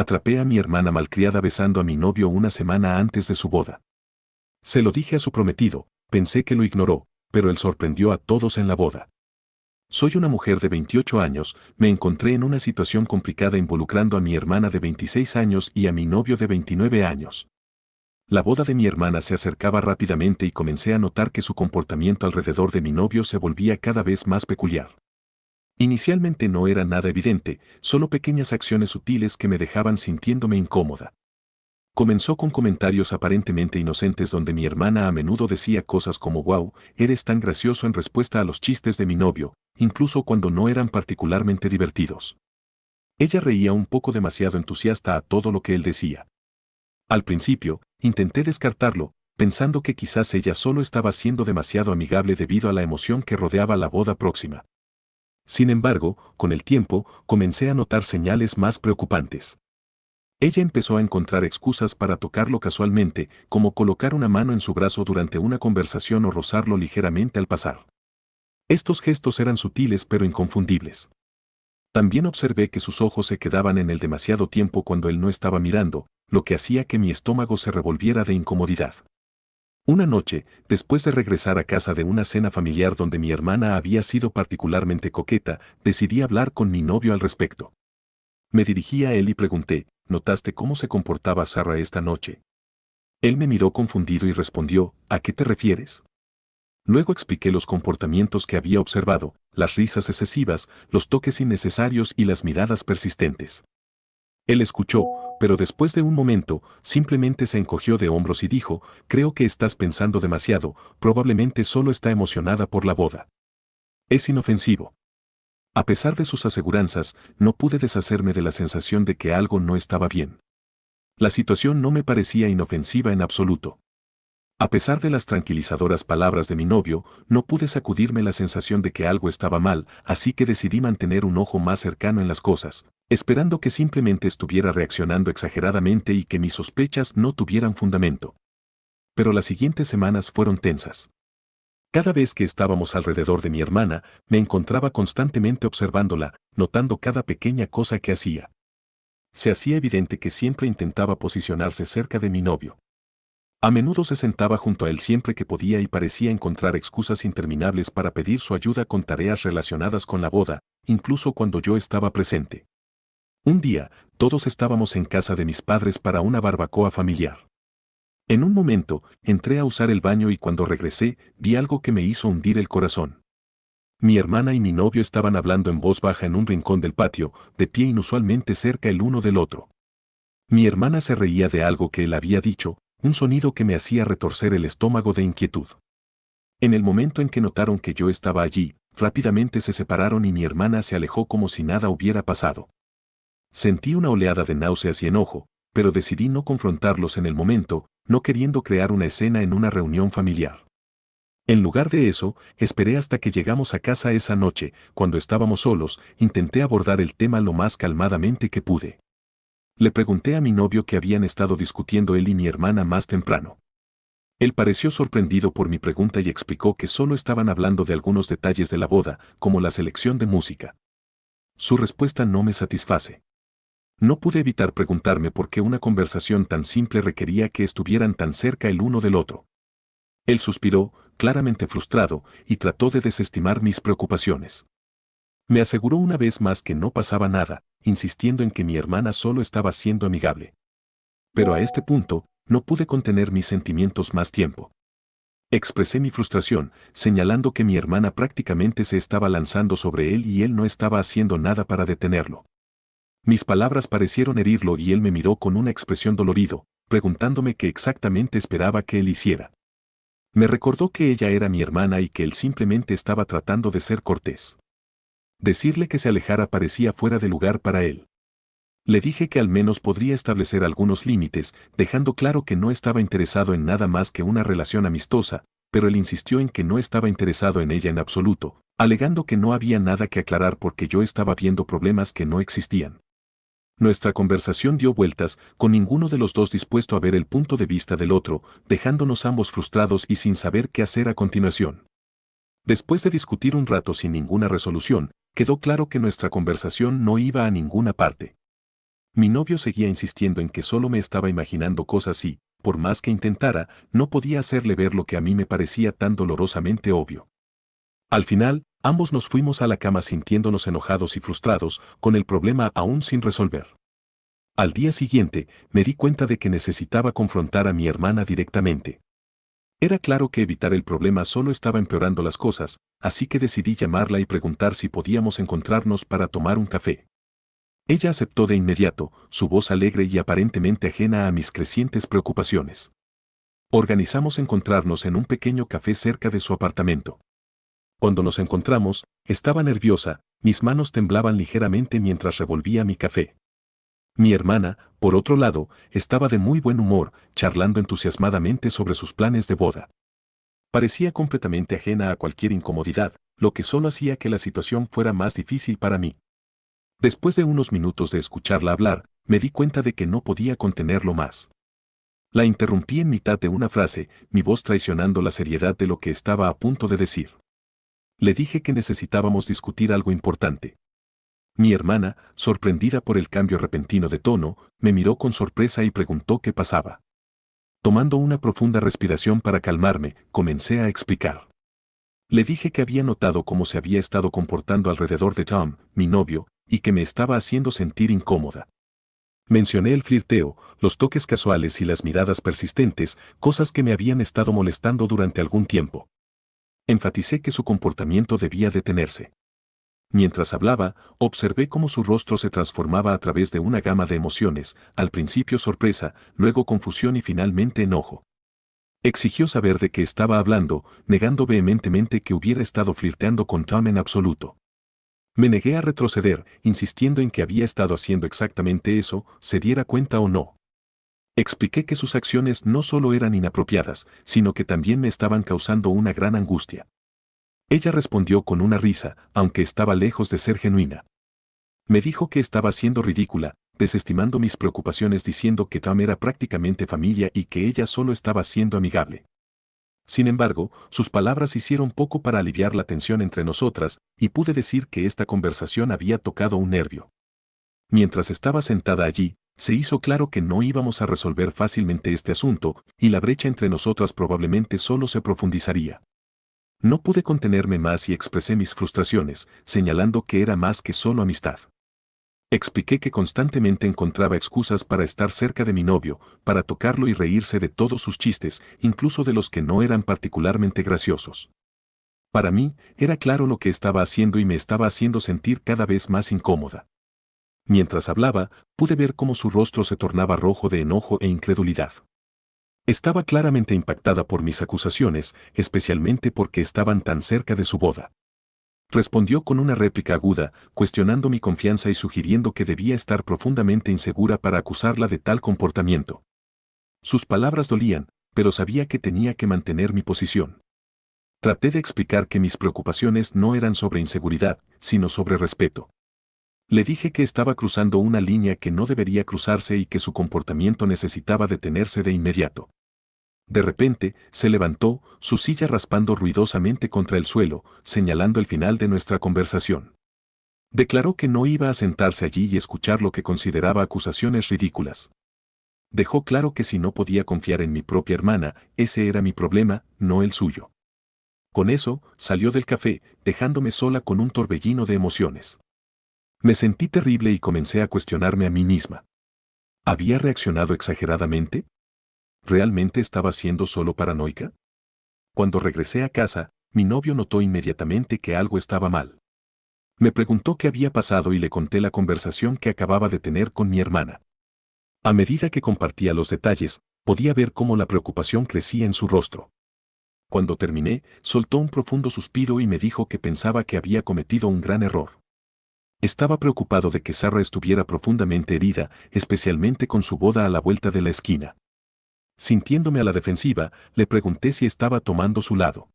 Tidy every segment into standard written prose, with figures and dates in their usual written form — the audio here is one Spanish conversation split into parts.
Atrapé a mi hermana malcriada besando a mi novio una semana antes de su boda. Se lo dije a su prometido, pensé que lo ignoró, pero él sorprendió a todos en la boda. Soy una mujer de 28 años, me encontré en una situación complicada involucrando a mi hermana de 26 años y a mi novio de 29 años. La boda de mi hermana se acercaba rápidamente y comencé a notar que su comportamiento alrededor de mi novio se volvía cada vez más peculiar. Inicialmente no era nada evidente, solo pequeñas acciones sutiles que me dejaban sintiéndome incómoda. Comenzó con comentarios aparentemente inocentes donde mi hermana a menudo decía cosas como «Wow, eres tan gracioso» en respuesta a los chistes de mi novio, incluso cuando no eran particularmente divertidos. Ella reía un poco demasiado entusiasta a todo lo que él decía. Al principio, intenté descartarlo, pensando que quizás ella solo estaba siendo demasiado amigable debido a la emoción que rodeaba la boda próxima. Sin embargo, con el tiempo, comencé a notar señales más preocupantes. Ella empezó a encontrar excusas para tocarlo casualmente, como colocar una mano en su brazo durante una conversación o rozarlo ligeramente al pasar. Estos gestos eran sutiles pero inconfundibles. También observé que sus ojos se quedaban en él demasiado tiempo cuando él no estaba mirando, lo que hacía que mi estómago se revolviera de incomodidad. Una noche, después de regresar a casa de una cena familiar donde mi hermana había sido particularmente coqueta, decidí hablar con mi novio al respecto. Me dirigí a él y pregunté, ¿notaste cómo se comportaba Sarah esta noche? Él me miró confundido y respondió, ¿a qué te refieres? Luego expliqué los comportamientos que había observado, las risas excesivas, los toques innecesarios y las miradas persistentes. Él escuchó, pero después de un momento, simplemente se encogió de hombros y dijo, creo que estás pensando demasiado, probablemente solo está emocionada por la boda. Es inofensivo. A pesar de sus aseguranzas, no pude deshacerme de la sensación de que algo no estaba bien. La situación no me parecía inofensiva en absoluto. A pesar de las tranquilizadoras palabras de mi novio, no pude sacudirme la sensación de que algo estaba mal, así que decidí mantener un ojo más cercano en las cosas, esperando que simplemente estuviera reaccionando exageradamente y que mis sospechas no tuvieran fundamento. Pero las siguientes semanas fueron tensas. Cada vez que estábamos alrededor de mi hermana, me encontraba constantemente observándola, notando cada pequeña cosa que hacía. Se hacía evidente que siempre intentaba posicionarse cerca de mi novio. A menudo se sentaba junto a él siempre que podía y parecía encontrar excusas interminables para pedir su ayuda con tareas relacionadas con la boda, incluso cuando yo estaba presente. Un día, todos estábamos en casa de mis padres para una barbacoa familiar. En un momento, entré a usar el baño y cuando regresé, vi algo que me hizo hundir el corazón. Mi hermana y mi novio estaban hablando en voz baja en un rincón del patio, de pie inusualmente cerca el uno del otro. Mi hermana se reía de algo que él había dicho, un sonido que me hacía retorcer el estómago de inquietud. En el momento en que notaron que yo estaba allí, rápidamente se separaron y mi hermana se alejó como si nada hubiera pasado. Sentí una oleada de náuseas y enojo, pero decidí no confrontarlos en el momento, no queriendo crear una escena en una reunión familiar. En lugar de eso, esperé hasta que llegamos a casa esa noche, cuando estábamos solos, intenté abordar el tema lo más calmadamente que pude. Le pregunté a mi novio qué habían estado discutiendo él y mi hermana más temprano. Él pareció sorprendido por mi pregunta y explicó que solo estaban hablando de algunos detalles de la boda, como la selección de música. Su respuesta no me satisface. No pude evitar preguntarme por qué una conversación tan simple requería que estuvieran tan cerca el uno del otro. Él suspiró, claramente frustrado, y trató de desestimar mis preocupaciones. Me aseguró una vez más que no pasaba nada, insistiendo en que mi hermana solo estaba siendo amigable. Pero a este punto, no pude contener mis sentimientos más tiempo. Expresé mi frustración, señalando que mi hermana prácticamente se estaba lanzando sobre él y él no estaba haciendo nada para detenerlo. Mis palabras parecieron herirlo y él me miró con una expresión dolorido, preguntándome qué exactamente esperaba que él hiciera. Me recordó que ella era mi hermana y que él simplemente estaba tratando de ser cortés. Decirle que se alejara parecía fuera de lugar para él. Le dije que al menos podría establecer algunos límites, dejando claro que no estaba interesado en nada más que una relación amistosa, pero él insistió en que no estaba interesado en ella en absoluto, alegando que no había nada que aclarar porque yo estaba viendo problemas que no existían. Nuestra conversación dio vueltas, con ninguno de los dos dispuesto a ver el punto de vista del otro, dejándonos ambos frustrados y sin saber qué hacer a continuación. Después de discutir un rato sin ninguna resolución, quedó claro que nuestra conversación no iba a ninguna parte. Mi novio seguía insistiendo en que solo me estaba imaginando cosas y, por más que intentara, no podía hacerle ver lo que a mí me parecía tan dolorosamente obvio. Al final, ambos nos fuimos a la cama sintiéndonos enojados y frustrados, con el problema aún sin resolver. Al día siguiente, me di cuenta de que necesitaba confrontar a mi hermana directamente. Era claro que evitar el problema solo estaba empeorando las cosas, así que decidí llamarla y preguntar si podíamos encontrarnos para tomar un café. Ella aceptó de inmediato, su voz alegre y aparentemente ajena a mis crecientes preocupaciones. Organizamos encontrarnos en un pequeño café cerca de su apartamento. Cuando nos encontramos, estaba nerviosa, mis manos temblaban ligeramente mientras revolvía mi café. Mi hermana, por otro lado, estaba de muy buen humor, charlando entusiasmadamente sobre sus planes de boda. Parecía completamente ajena a cualquier incomodidad, lo que solo hacía que la situación fuera más difícil para mí. Después de unos minutos de escucharla hablar, me di cuenta de que no podía contenerlo más. La interrumpí en mitad de una frase, mi voz traicionando la seriedad de lo que estaba a punto de decir. Le dije que necesitábamos discutir algo importante. Mi hermana, sorprendida por el cambio repentino de tono, me miró con sorpresa y preguntó qué pasaba. Tomando una profunda respiración para calmarme, comencé a explicar. Le dije que había notado cómo se había estado comportando alrededor de Tom, mi novio, y que me estaba haciendo sentir incómoda. Mencioné el flirteo, los toques casuales y las miradas persistentes, cosas que me habían estado molestando durante algún tiempo. Enfaticé que su comportamiento debía detenerse. Mientras hablaba, observé cómo su rostro se transformaba a través de una gama de emociones, al principio sorpresa, luego confusión y finalmente enojo. Exigió saber de qué estaba hablando, negando vehementemente que hubiera estado flirteando con Tom en absoluto. Me negué a retroceder, insistiendo en que había estado haciendo exactamente eso, se diera cuenta o no. Expliqué que sus acciones no solo eran inapropiadas, sino que también me estaban causando una gran angustia. Ella respondió con una risa, aunque estaba lejos de ser genuina. Me dijo que estaba siendo ridícula, desestimando mis preocupaciones diciendo que Tom era prácticamente familia y que ella solo estaba siendo amigable. Sin embargo, sus palabras hicieron poco para aliviar la tensión entre nosotras, y pude decir que esta conversación había tocado un nervio. Mientras estaba sentada allí, se hizo claro que no íbamos a resolver fácilmente este asunto, y la brecha entre nosotras probablemente solo se profundizaría. No pude contenerme más y expresé mis frustraciones, señalando que era más que solo amistad. Expliqué que constantemente encontraba excusas para estar cerca de mi novio, para tocarlo y reírse de todos sus chistes, incluso de los que no eran particularmente graciosos. Para mí, era claro lo que estaba haciendo y me estaba haciendo sentir cada vez más incómoda. Mientras hablaba, pude ver cómo su rostro se tornaba rojo de enojo e incredulidad. Estaba claramente impactada por mis acusaciones, especialmente porque estaban tan cerca de su boda. Respondió con una réplica aguda, cuestionando mi confianza y sugiriendo que debía estar profundamente insegura para acusarla de tal comportamiento. Sus palabras dolían, pero sabía que tenía que mantener mi posición. Traté de explicar que mis preocupaciones no eran sobre inseguridad, sino sobre respeto. Le dije que estaba cruzando una línea que no debería cruzarse y que su comportamiento necesitaba detenerse de inmediato. De repente, se levantó, su silla raspando ruidosamente contra el suelo, señalando el final de nuestra conversación. Declaró que no iba a sentarse allí y escuchar lo que consideraba acusaciones ridículas. Dejó claro que si no podía confiar en mi propia hermana, ese era mi problema, no el suyo. Con eso, salió del café, dejándome sola con un torbellino de emociones. Me sentí terrible y comencé a cuestionarme a mí misma. ¿Había reaccionado exageradamente? ¿Realmente estaba siendo solo paranoica? Cuando regresé a casa, mi novio notó inmediatamente que algo estaba mal. Me preguntó qué había pasado y le conté la conversación que acababa de tener con mi hermana. A medida que compartía los detalles, podía ver cómo la preocupación crecía en su rostro. Cuando terminé, soltó un profundo suspiro y me dijo que pensaba que había cometido un gran error. Estaba preocupado de que Sarah estuviera profundamente herida, especialmente con su boda a la vuelta de la esquina. Sintiéndome a la defensiva, le pregunté si estaba tomando su lado.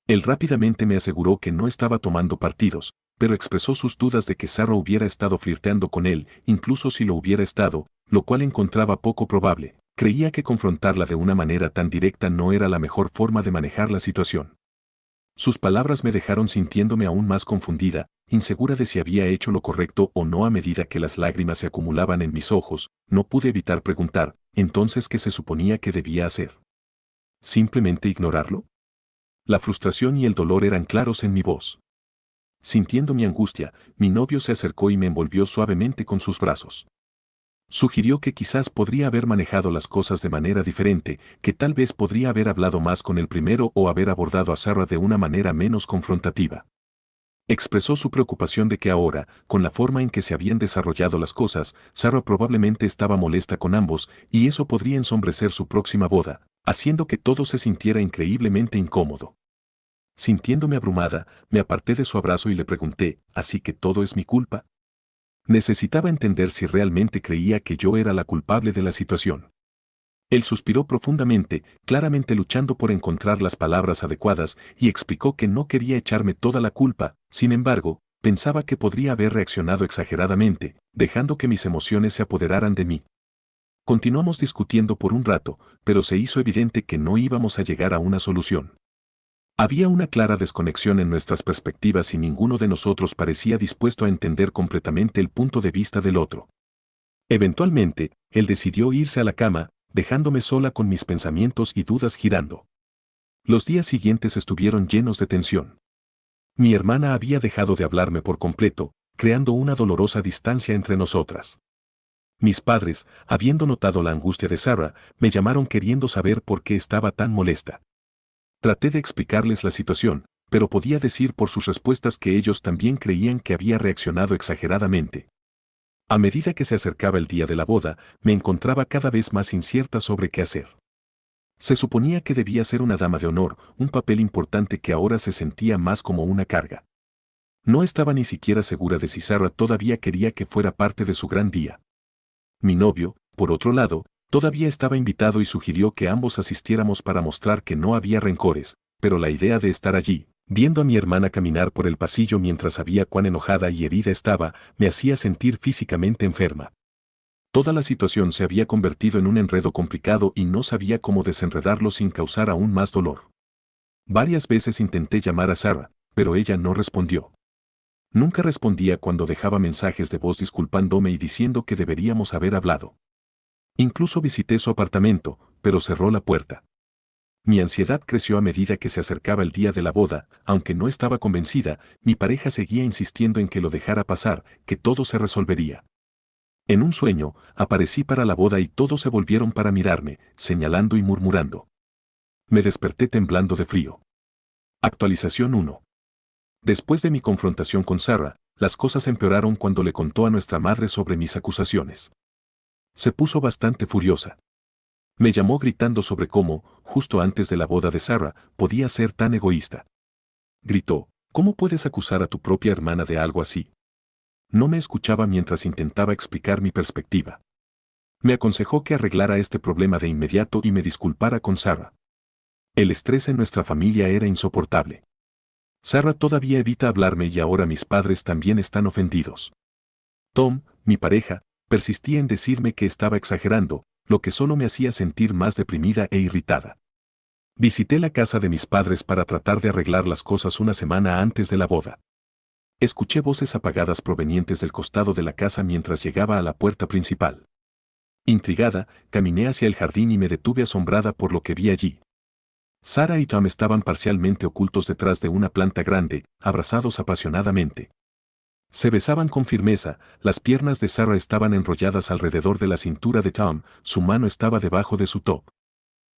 Él rápidamente me aseguró que no estaba tomando partidos, pero expresó sus dudas de que Sarah hubiera estado flirteando con él, incluso si lo hubiera estado, lo cual encontraba poco probable. Creía que confrontarla de una manera tan directa no era la mejor forma de manejar la situación. Sus palabras me dejaron sintiéndome aún más confundida, insegura de si había hecho lo correcto o no. A medida que las lágrimas se acumulaban en mis ojos, no pude evitar preguntar, ¿entonces qué se suponía que debía hacer? ¿Simplemente ignorarlo? La frustración y el dolor eran claros en mi voz. Sintiendo mi angustia, mi novio se acercó y me envolvió suavemente con sus brazos. Sugirió que quizás podría haber manejado las cosas de manera diferente, que tal vez podría haber hablado más con el primero o haber abordado a Sarah de una manera menos confrontativa. Expresó su preocupación de que ahora, con la forma en que se habían desarrollado las cosas, Sarah probablemente estaba molesta con ambos y eso podría ensombrecer su próxima boda, haciendo que todo se sintiera increíblemente incómodo. Sintiéndome abrumada, me aparté de su abrazo y le pregunté, ¿así que todo es mi culpa? Necesitaba entender si realmente creía que yo era la culpable de la situación. Él suspiró profundamente, claramente luchando por encontrar las palabras adecuadas, y explicó que no quería echarme toda la culpa. Sin embargo, pensaba que podría haber reaccionado exageradamente, dejando que mis emociones se apoderaran de mí. Continuamos discutiendo por un rato, pero se hizo evidente que no íbamos a llegar a una solución. Había una clara desconexión en nuestras perspectivas y ninguno de nosotros parecía dispuesto a entender completamente el punto de vista del otro. Eventualmente, él decidió irse a la cama, dejándome sola con mis pensamientos y dudas girando. Los días siguientes estuvieron llenos de tensión. Mi hermana había dejado de hablarme por completo, creando una dolorosa distancia entre nosotras. Mis padres, habiendo notado la angustia de Sarah, me llamaron queriendo saber por qué estaba tan molesta. Traté de explicarles la situación, pero podía decir por sus respuestas que ellos también creían que había reaccionado exageradamente. A medida que se acercaba el día de la boda, me encontraba cada vez más incierta sobre qué hacer. Se suponía que debía ser una dama de honor, un papel importante que ahora se sentía más como una carga. No estaba ni siquiera segura de si Sarah todavía quería que fuera parte de su gran día. Mi novio, por otro lado, todavía estaba invitado y sugirió que ambos asistiéramos para mostrar que no había rencores, pero la idea de estar allí, viendo a mi hermana caminar por el pasillo mientras sabía cuán enojada y herida estaba, me hacía sentir físicamente enferma. Toda la situación se había convertido en un enredo complicado y no sabía cómo desenredarlo sin causar aún más dolor. Varias veces intenté llamar a Sarah, pero ella no respondió. Nunca respondía cuando dejaba mensajes de voz disculpándome y diciendo que deberíamos haber hablado. Incluso visité su apartamento, pero cerró la puerta. Mi ansiedad creció a medida que se acercaba el día de la boda, aunque no estaba convencida, mi pareja seguía insistiendo en que lo dejara pasar, que todo se resolvería. En un sueño, aparecí para la boda y todos se volvieron para mirarme, señalando y murmurando. Me desperté temblando de frío. Actualización 1. Después de mi confrontación con Sarah, las cosas empeoraron cuando le contó a nuestra madre sobre mis acusaciones. Se puso bastante furiosa. Me llamó gritando sobre cómo, justo antes de la boda de Sarah, podía ser tan egoísta. Gritó, ¿cómo puedes acusar a tu propia hermana de algo así? No me escuchaba mientras intentaba explicar mi perspectiva. Me aconsejó que arreglara este problema de inmediato y me disculpara con Sarah. El estrés en nuestra familia era insoportable. Sarah todavía evita hablarme y ahora mis padres también están ofendidos. Tom, mi pareja, persistía en decirme que estaba exagerando, lo que solo me hacía sentir más deprimida e irritada. Visité la casa de mis padres para tratar de arreglar las cosas una semana antes de la boda. Escuché voces apagadas provenientes del costado de la casa mientras llegaba a la puerta principal. Intrigada, caminé hacia el jardín y me detuve asombrada por lo que vi allí. Sarah y Tom estaban parcialmente ocultos detrás de una planta grande, abrazados apasionadamente. Se besaban con firmeza, las piernas de Sarah estaban enrolladas alrededor de la cintura de Tom, su mano estaba debajo de su top.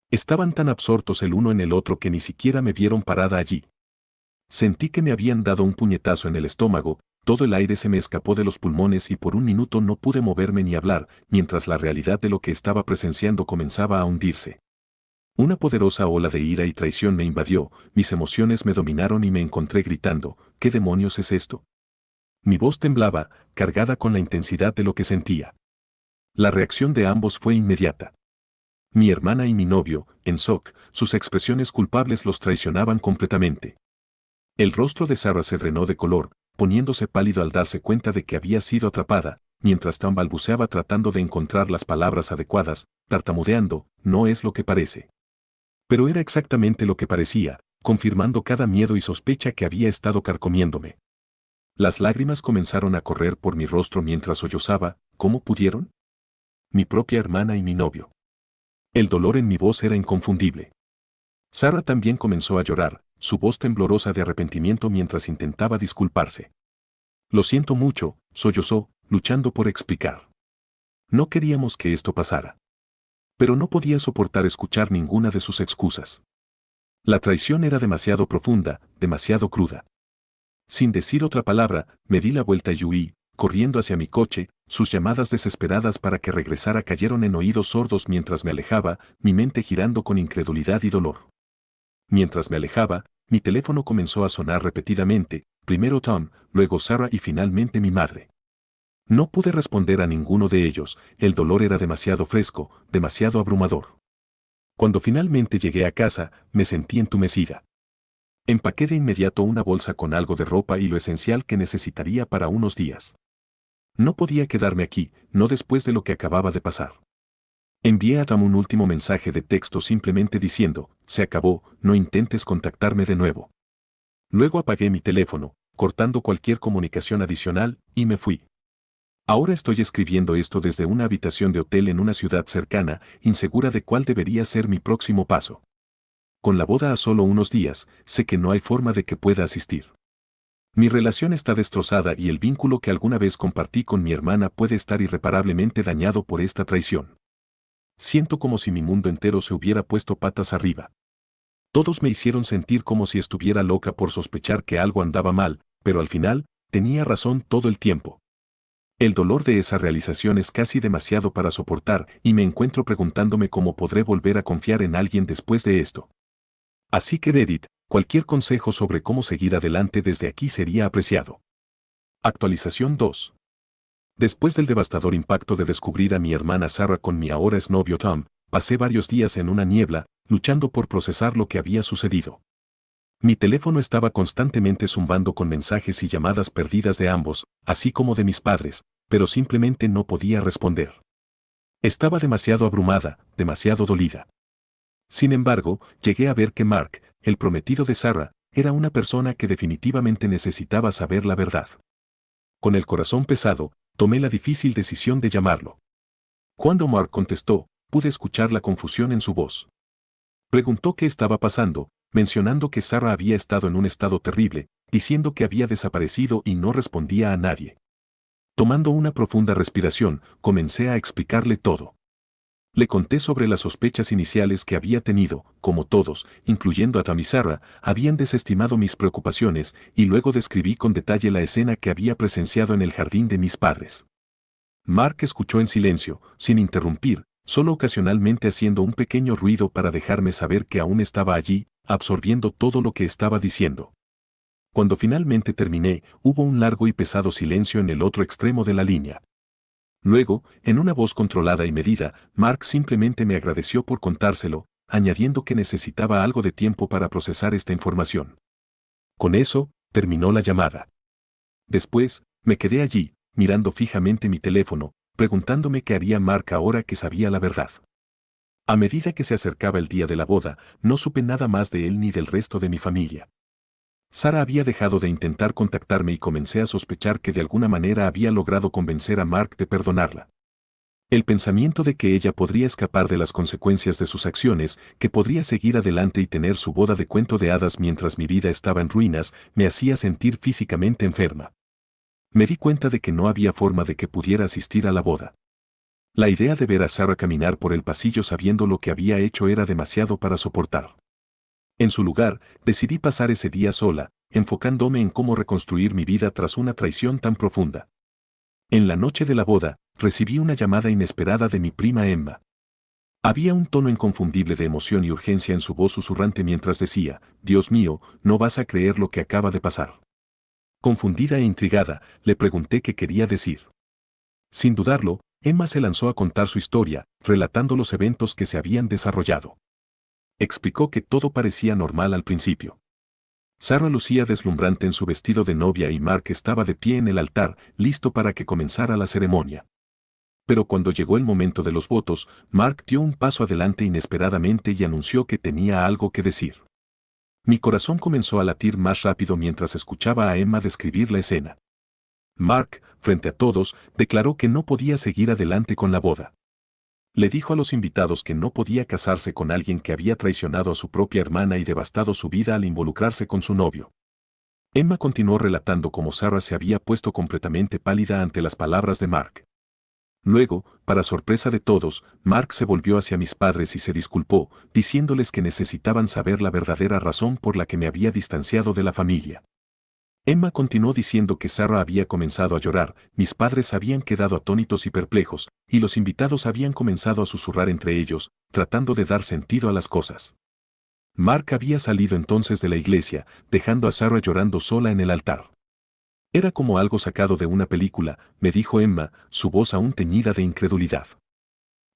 Estaban tan absortos el uno en el otro que ni siquiera me vieron parada allí. Sentí que me habían dado un puñetazo en el estómago, todo el aire se me escapó de los pulmones y por un minuto no pude moverme ni hablar, mientras la realidad de lo que estaba presenciando comenzaba a hundirse. Una poderosa ola de ira y traición me invadió, mis emociones me dominaron y me encontré gritando, ¿qué demonios es esto? Mi voz temblaba, cargada con la intensidad de lo que sentía. La reacción de ambos fue inmediata. Mi hermana y mi novio, en shock, sus expresiones culpables los traicionaban completamente. El rostro de Sarah se drenó de color, poniéndose pálido al darse cuenta de que había sido atrapada, mientras Tom balbuceaba tratando de encontrar las palabras adecuadas, tartamudeando, no es lo que parece. Pero era exactamente lo que parecía, confirmando cada miedo y sospecha que había estado carcomiéndome. Las lágrimas comenzaron a correr por mi rostro mientras sollozaba. ¿Cómo pudieron? Mi propia hermana y mi novio. El dolor en mi voz era inconfundible. Sarah también comenzó a llorar, su voz temblorosa de arrepentimiento mientras intentaba disculparse. Lo siento mucho, sollozó, luchando por explicar. No queríamos que esto pasara. Pero no podía soportar escuchar ninguna de sus excusas. La traición era demasiado profunda, demasiado cruda. Sin decir otra palabra, me di la vuelta y huí, corriendo hacia mi coche. Sus llamadas desesperadas para que regresara cayeron en oídos sordos mientras me alejaba, mi mente girando con incredulidad y dolor. Mientras me alejaba, mi teléfono comenzó a sonar repetidamente, primero Tom, luego Sarah y finalmente mi madre. No pude responder a ninguno de ellos, el dolor era demasiado fresco, demasiado abrumador. Cuando finalmente llegué a casa, me sentí entumecida. Empaqué de inmediato una bolsa con algo de ropa y lo esencial que necesitaría para unos días. No podía quedarme aquí, no después de lo que acababa de pasar. Envié a Tom un último mensaje de texto simplemente diciendo, se acabó, no intentes contactarme de nuevo. Luego apagué mi teléfono, cortando cualquier comunicación adicional, y me fui. Ahora estoy escribiendo esto desde una habitación de hotel en una ciudad cercana, insegura de cuál debería ser mi próximo paso. Con la boda a solo unos días, sé que no hay forma de que pueda asistir. Mi relación está destrozada y el vínculo que alguna vez compartí con mi hermana puede estar irreparablemente dañado por esta traición. Siento como si mi mundo entero se hubiera puesto patas arriba. Todos me hicieron sentir como si estuviera loca por sospechar que algo andaba mal, pero al final, tenía razón todo el tiempo. El dolor de esa realización es casi demasiado para soportar y me encuentro preguntándome cómo podré volver a confiar en alguien después de esto. Así que Reddit, cualquier consejo sobre cómo seguir adelante desde aquí sería apreciado. Actualización 2. Después del devastador impacto de descubrir a mi hermana Sarah con mi ahora exnovio Tom, pasé varios días en una niebla, luchando por procesar lo que había sucedido. Mi teléfono estaba constantemente zumbando con mensajes y llamadas perdidas de ambos, así como de mis padres, pero simplemente no podía responder. Estaba demasiado abrumada, demasiado dolida. Sin embargo, llegué a ver que Mark, el prometido de Sarah, era una persona que definitivamente necesitaba saber la verdad. Con el corazón pesado, tomé la difícil decisión de llamarlo. Cuando Mark contestó, pude escuchar la confusión en su voz. Preguntó qué estaba pasando, mencionando que Sarah había estado en un estado terrible, diciendo que había desaparecido y no respondía a nadie. Tomando una profunda respiración, comencé a explicarle todo. Le conté sobre las sospechas iniciales que había tenido, como todos, incluyendo a Tom y Sarah, habían desestimado mis preocupaciones, y luego describí con detalle la escena que había presenciado en el jardín de mis padres. Mark escuchó en silencio, sin interrumpir, solo ocasionalmente haciendo un pequeño ruido para dejarme saber que aún estaba allí, absorbiendo todo lo que estaba diciendo. Cuando finalmente terminé, hubo un largo y pesado silencio en el otro extremo de la línea. Luego, en una voz controlada y medida, Mark simplemente me agradeció por contárselo, añadiendo que necesitaba algo de tiempo para procesar esta información. Con eso, terminó la llamada. Después, me quedé allí, mirando fijamente mi teléfono, preguntándome qué haría Mark ahora que sabía la verdad. A medida que se acercaba el día de la boda, no supe nada más de él ni del resto de mi familia. Sarah había dejado de intentar contactarme y comencé a sospechar que de alguna manera había logrado convencer a Mark de perdonarla. El pensamiento de que ella podría escapar de las consecuencias de sus acciones, que podría seguir adelante y tener su boda de cuento de hadas mientras mi vida estaba en ruinas, me hacía sentir físicamente enferma. Me di cuenta de que no había forma de que pudiera asistir a la boda. La idea de ver a Sarah caminar por el pasillo sabiendo lo que había hecho era demasiado para soportar. En su lugar, decidí pasar ese día sola, enfocándome en cómo reconstruir mi vida tras una traición tan profunda. En la noche de la boda, recibí una llamada inesperada de mi prima Emma. Había un tono inconfundible de emoción y urgencia en su voz susurrante mientras decía, «Dios mío, no vas a creer lo que acaba de pasar». Confundida e intrigada, le pregunté qué quería decir. Sin dudarlo, Emma se lanzó a contar su historia, relatando los eventos que se habían desarrollado. Explicó que todo parecía normal al principio. Sarah lucía deslumbrante en su vestido de novia y Mark estaba de pie en el altar, listo para que comenzara la ceremonia. Pero cuando llegó el momento de los votos, Mark dio un paso adelante inesperadamente y anunció que tenía algo que decir. Mi corazón comenzó a latir más rápido mientras escuchaba a Emma describir la escena. Mark, frente a todos, declaró que no podía seguir adelante con la boda. Le dijo a los invitados que no podía casarse con alguien que había traicionado a su propia hermana y devastado su vida al involucrarse con su novio. Emma continuó relatando cómo Sarah se había puesto completamente pálida ante las palabras de Mark. Luego, para sorpresa de todos, Mark se volvió hacia mis padres y se disculpó, diciéndoles que necesitaban saber la verdadera razón por la que me había distanciado de la familia. Emma continuó diciendo que Sarah había comenzado a llorar, mis padres habían quedado atónitos y perplejos, y los invitados habían comenzado a susurrar entre ellos, tratando de dar sentido a las cosas. Mark había salido entonces de la iglesia, dejando a Sarah llorando sola en el altar. Era como algo sacado de una película, me dijo Emma, su voz aún teñida de incredulidad.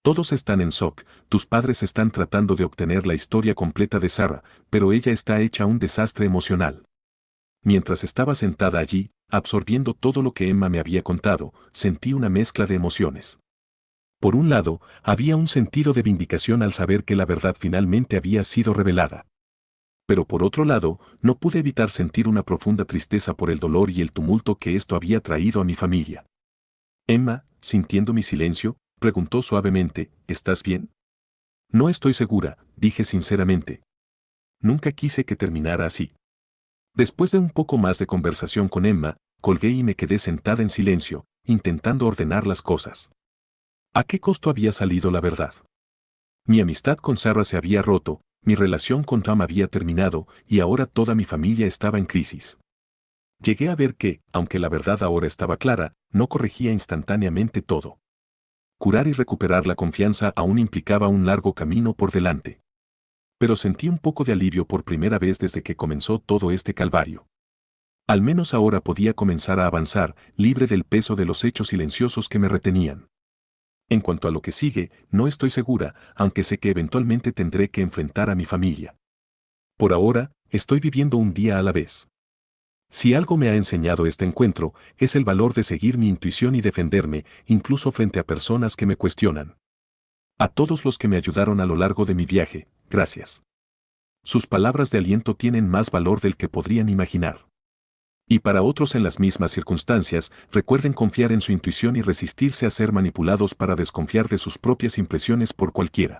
Todos están en shock, tus padres están tratando de obtener la historia completa de Sarah, pero ella está hecha un desastre emocional. Mientras estaba sentada allí, absorbiendo todo lo que Emma me había contado, sentí una mezcla de emociones. Por un lado, había un sentido de vindicación al saber que la verdad finalmente había sido revelada. Pero por otro lado, no pude evitar sentir una profunda tristeza por el dolor y el tumulto que esto había traído a mi familia. Emma, sintiendo mi silencio, preguntó suavemente, ¿estás bien? No estoy segura, dije sinceramente. Nunca quise que terminara así. Después de un poco más de conversación con Emma, colgué y me quedé sentada en silencio, intentando ordenar las cosas. ¿A qué costo había salido la verdad? Mi amistad con Sarah se había roto, mi relación con Tom había terminado y ahora toda mi familia estaba en crisis. Llegué a ver que, aunque la verdad ahora estaba clara, no corregía instantáneamente todo. Curar y recuperar la confianza aún implicaba un largo camino por delante. Pero sentí un poco de alivio por primera vez desde que comenzó todo este calvario. Al menos ahora podía comenzar a avanzar, libre del peso de los hechos silenciosos que me retenían. En cuanto a lo que sigue, no estoy segura, aunque sé que eventualmente tendré que enfrentar a mi familia. Por ahora, estoy viviendo un día a la vez. Si algo me ha enseñado este encuentro, es el valor de seguir mi intuición y defenderme, incluso frente a personas que me cuestionan. A todos los que me ayudaron a lo largo de mi viaje, gracias. Sus palabras de aliento tienen más valor del que podrían imaginar. Y para otros en las mismas circunstancias, recuerden confiar en su intuición y resistirse a ser manipulados para desconfiar de sus propias impresiones por cualquiera.